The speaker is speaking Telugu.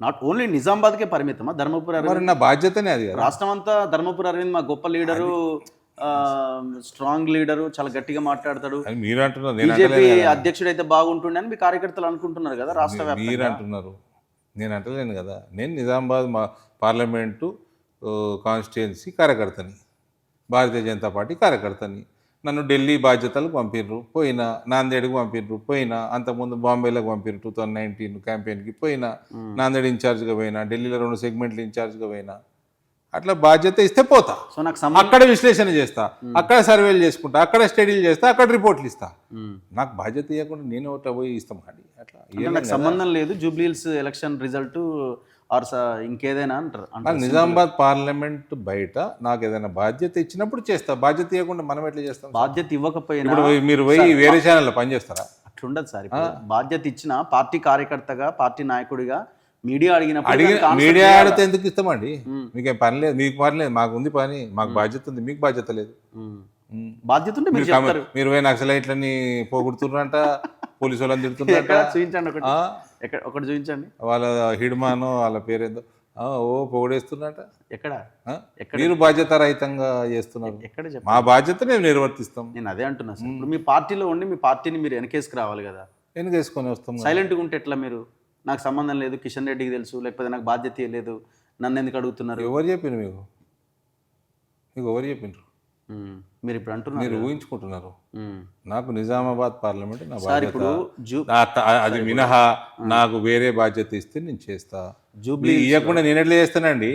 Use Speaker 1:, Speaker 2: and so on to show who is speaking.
Speaker 1: నాట్ ఓన్లీ నిజామాబాద్కే పరిమితమా ధర్మపురి
Speaker 2: మరి
Speaker 1: అరవింద్?
Speaker 2: నా బాధ్యతనే అది కదా.
Speaker 1: రాష్ట్రం అంతా ధర్మపురి అరవింద్ మా గొప్ప లీడరు, స్ట్రాంగ్ లీడరు, చాలా గట్టిగా మాట్లాడతాడు,
Speaker 2: అది మీరు అంటున్నారు, నేను
Speaker 1: బీజేపీ
Speaker 2: అంటలేను కదా.
Speaker 1: అధ్యక్షుడు అయితే బాగుంటుండే అని మీ కార్యకర్తలు అనుకుంటున్నారు కదా రాష్ట్ర
Speaker 2: మీరు
Speaker 1: వ్యాప్తంగా.
Speaker 2: అంటున్నారు, నేను అంటలేను కదా. నేను నిజామాబాద్ మా parliament constituency కార్యకర్తని, Bharatiya Janata party కార్యకర్తని. నన్ను ఢిల్లీ బాధ్యతలకు పంపిర్రు, పోయినా. నాందేడ్కి పంపిర్రు, పోయినా. అంతకుముందు బాంబేలకు పంపిర్రు 2019 క్యాంపెయిన్కి, పోయినా. నాందేడ్ ఇన్ఛార్జ్గా పోయినా, ఢిల్లీలో 2 సెగ్మెంట్లు ఇన్ఛార్జ్గా పోయినా. అట్లా బాధ్యత ఇస్తే పోతా,
Speaker 1: సో నాకు సంబంధం
Speaker 2: అక్కడ విశ్లేషణ చేస్తా, అక్కడ సర్వేలు చేసుకుంటా, అక్కడ స్టడీలు చేస్తా, అక్కడ రిపోర్ట్లు ఇస్తా. నాకు బాధ్యత ఇవ్వకుండా నేను ఒకటి పోయి ఇస్తాం అండి. అట్లా
Speaker 1: నాకు సంబంధం లేదు జూబ్లీహిల్స్ ఎలక్షన్ రిజల్ట్ ఆర్ ఇంకేదైనా అంటారు.
Speaker 2: నాకు నిజామాబాద్ పార్లమెంట్ బయట నాకు ఏదైనా బాధ్యత ఇచ్చినప్పుడు చేస్తా. బాధ్యత ఇవ్వకుండా మనం ఎట్లా చేస్తాం?
Speaker 1: బాధ్యత ఇవ్వకపోయినా
Speaker 2: ఇప్పుడు మీరు పోయి వేరే ఛానల్లో పనిచేస్తారా?
Speaker 1: అట్లుండదు సార్. ఇప్పుడు బాధ్యత ఇచ్చిన పార్టీ కార్యకర్తగా, పార్టీ నాయకుడిగా మీడియా అడిగినప్పుడు దానికి answer
Speaker 2: మీడియా
Speaker 1: చేయాలి.
Speaker 2: ఆడితే ఎందుకు ఇస్తామండి? మీకేం పని లేదు, మీకు పని లేదు, మాకు ఉంది పని, మాకు బాధ్యత ఉంది, మీకు బాధ్యత లేదు.
Speaker 1: బాధ్యత ఉంటే మీరు చెప్తారు.
Speaker 2: మీరు పోయి నక్సలైట్లని పోగొడుతున్నారంట, పోలీసు వాళ్ళని తిడుతున్నారంట.
Speaker 1: ఎక్కడ చూపించండి ఒకటి, ఒకటి చూపించండి.
Speaker 2: వాళ్ళ హిడ్మానో వాళ్ళ పేరేందో పొగడేస్తున్నారట.
Speaker 1: ఎక్కడ
Speaker 2: మీరు బాధ్యత రహితంగా చేస్తున్నారు.
Speaker 1: ఎక్కడ చెప్పండి.
Speaker 2: మా బాధ్యత మేము నిర్వర్తిస్తాం.
Speaker 1: నేను అదే అంటున్నా సార్. ఇప్పుడు మీ పార్టీలో ఉండి మీ పార్టీని మీరు వెనకేసుకు రావాలి కదా.
Speaker 2: ఎందుకు వేసుకొని వస్తాం?
Speaker 1: సైలెంట్గా ఉంటే ఎట్లా? మీరు నాకు సంబంధం లేదు, కిషన్ రెడ్డికి తెలుసు, లేకపోతే నాకు బాధ్యత లేదు, నన్ను ఎందుకు అడుగుతున్నారు?
Speaker 2: ఎవరు చెప్పిండ్రు మీకు? మీకు ఎవరు చెప్పిండ్రు?
Speaker 1: మీరు ఇప్పుడు అంటున్నారు,
Speaker 2: మీరు ఊహించుకుంటున్నారు. నాకు నిజామాబాద్ పార్లమెంట్ నా
Speaker 1: సార్.
Speaker 2: బాధ్యత.
Speaker 1: ఇప్పుడు
Speaker 2: అది మినహా నాకు వేరే బాధ్యత ఇస్తే నేను చేస్తా.
Speaker 1: జూబ్లీ
Speaker 2: ఇవ్వకుండా నేను ఎట్లా చేస్తానండి?